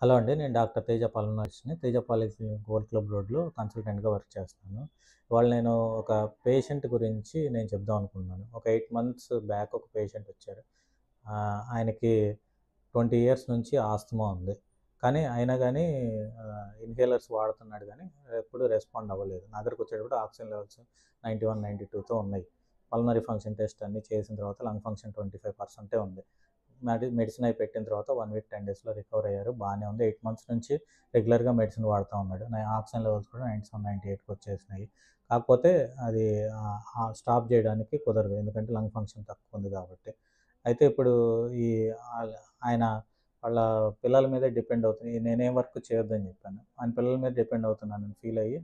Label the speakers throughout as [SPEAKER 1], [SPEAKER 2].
[SPEAKER 1] Hello అండి. నేను doctor Teja పల్మనాలజిస్ట్‌ని. తేజ పాలిక్లినిక్ గోల్డ్ క్లబ్ రోడ్‌లో కన్సల్టెంట్‌గా వర్క్ చేస్తున్నాను. ఇవాళ నేను ఒక పేషెంట్ గురించి నేను చెప్దాం అనుకుంటున్నాను. ఒక 8 మంత్స్ బ్యాక్ ఒక పేషెంట్ వచ్చారు. ఆయనకి 20 ఇయర్స్ నుంచి ఆస్తమా ఉంది. కానీ అయినా గానీ ఇన్హేలర్స్ వాడుతున్నాడు గానీ ఎప్పుడు రెస్పాండ్ అవ్వలేదు. నా దగ్గరికి వచ్చేటప్పుడు ఆక్సిజన్ లెవెల్స్ 91, 92తో ఉన్నాయి. పల్మనరీ ఫంక్షన్ టెస్ట్ అన్నీ చేసిన తర్వాత లంగ్ ఫంక్షన్ 25% ఉంది. మెడిసిన్ అయి పెట్టిన తర్వాత 1 వీక్ 10 డేస్‌లో రికవర్ అయ్యారు. బానే ఉంది. 8 మంత్స్ నుంచి రెగ్యులర్‌గా మెడిసిన్ వాడుతా ఉన్నాడు. ఆక్సిజన్ లెవెల్స్ కూడా 97, 98కి వచ్చేసినాయి. కాకపోతే అది స్టాప్ చేయడానికి కుదరదు. ఎందుకంటే లంగ్ ఫంక్షన్ తక్కువ ఉంది కాబట్టి. అయితే ఇప్పుడు ఈ ఆయన వాళ్ళ పిల్లల మీదే డిపెండ్ అవుతుంది. నేనేం వర్క్ చేయొద్దని చెప్పాను. ఆయన పిల్లల మీద డిపెండ్ అవుతున్నానని ఫీల్ అయ్యి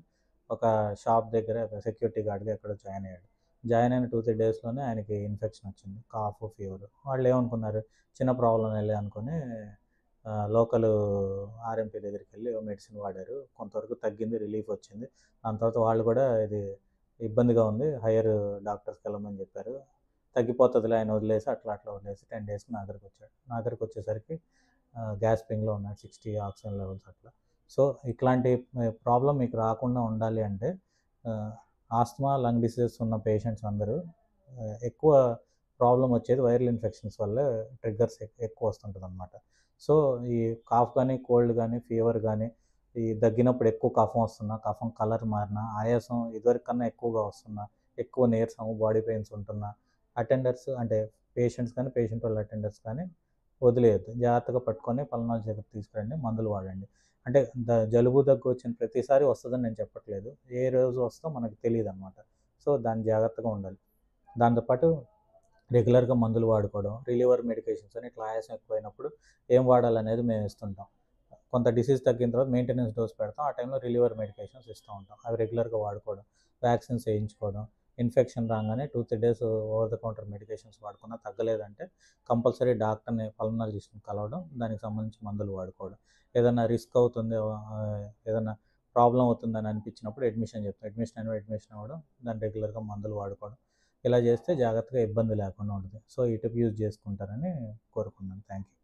[SPEAKER 1] ఒక షాప్ దగ్గర సెక్యూరిటీ గార్డ్‌గా ఎక్కడో జాయిన్ అయ్యాడు. జాయిన్ అయిన 2, 3 డేస్‌లోనే ఆయనకి ఇన్ఫెక్షన్ వచ్చింది. Cough, fever. వాళ్ళేమనుకున్నారు చిన్న ప్రాబ్లమేలే అనుకోని లోకల్ ఆర్ఎంపీ దగ్గరికెళ్ళి మెడిసిన్ వాడారు. కొంతవరకు తగ్గింది, రిలీఫ్ వచ్చింది. దాని తర్వాత వాళ్ళు కూడా ఇది ఇబ్బందిగా ఉంది. హైయర్ డాక్టర్స్‌కెళ్ళమని చెప్పారు. తగ్గిపోతదిలే ఆయన వదిలేసి అట్లా వదిలేసి 10 డేస్‌కి నా దగ్గరికొచ్చాడు. నా దగ్గరికొచ్చేసరికి గ్యాస్పింగ్‌లో ఉన్నాడు. 60 ఆక్సిజన్ లెవెల్స్ అట్లా. సో, ఇట్లాంటి ప్రాబ్లమ్ మీకు రాకుండా ఉండాలి అంటే ఆహ్, ఆస్త్మా, లంగ్ డిసీజెస్ ఉన్న పేషెంట్స్ అందరూ ఎక్కువ ప్రాబ్లమ్ వచ్చేది వైరల్ ఇన్ఫెక్షన్స్ వల్లే ట్రిగ్గర్స్ ఎక్కువ వస్తుంటదనమాట. సో, ఈ కాఫ్ గానీ, కోల్డ్ గానీ, ఫీవర్ గానీ, ఈ దగ్గినప్పుడు ఎక్కువ కఫం వస్తున్నా, కఫం కలర్ మారినా, ఆయాసం ఇదివరకు కన్నా ఎక్కువగా వస్తున్నా, ఎక్కువ నీరసం, బాడీ పెయిన్స్ ఉంటున్నా, అటెండర్స్ అంటే పేషెంట్స్ కానీ, పేషెంట్ వాళ్ళ అటెండర్స్ కానీ వదిలేయొద్దు. జాగ్రత్తగా పట్టుకొని పల్మనాలజీ దగ్గరికి తీసుకురండి. మందులు వాడండి. అంటే జలుబు, దగ్గు వచ్చిన ప్రతిసారి వస్తదని నేను చెప్పట్లేదు. ఏ రోజు వస్తదో మనకు తెలీదనమాట. సో, దాన్ని జాగ్రత్తగా ఉండాలి. దాంతో పాటు రెగ్యులర్‌గా మందులు వాడుకోవడం, రిలీవర్ మెడికేషన్స్ అని ఇట్లా ఆయాసం ఎక్కువైనప్పుడు ఏం వాడాలనేది మేము ఇస్తుంటాం. కొంత డిసీజ్ తగ్గిన తర్వాత మెయింటెనెన్స్ డోస్ పెడతాం. ఆ టైంలో రిలీవర్ మెడికేషన్స్ ఇస్తూ ఉంటాం. అవి రెగ్యులర్‌గా వాడుకోవడం, వ్యాక్సిన్స్ ఏయించుకోవడం, ఇన్ఫెక్షన్ రాగానే 2, 3 days over the counter medications వాడుకున్నా తగ్గలేదంటే compulsory డాక్టర్‌ని, పల్మనాలజిస్ట్‌ని కలవడం, దానికి సంబంధించి మందులు వాడుకోవడం. ఏదన్నా రిస్క్ అవుతుంది ఏదన్నా ప్రాబ్లమ్ అవుతుందని అనిపించినప్పుడు అడ్మిషన్ అవ్వడం, దాన్ని రెగ్యులర్‌గా మందులు వాడుకోవడం. ఇలా చేస్తే జాగ్రత్తగా ఇబ్బంది లేకుండా ఉంటుంది. సో, ఈ టిప్ యూజ్ చేసుకుంటారని కోరుకున్నాను. Thank you.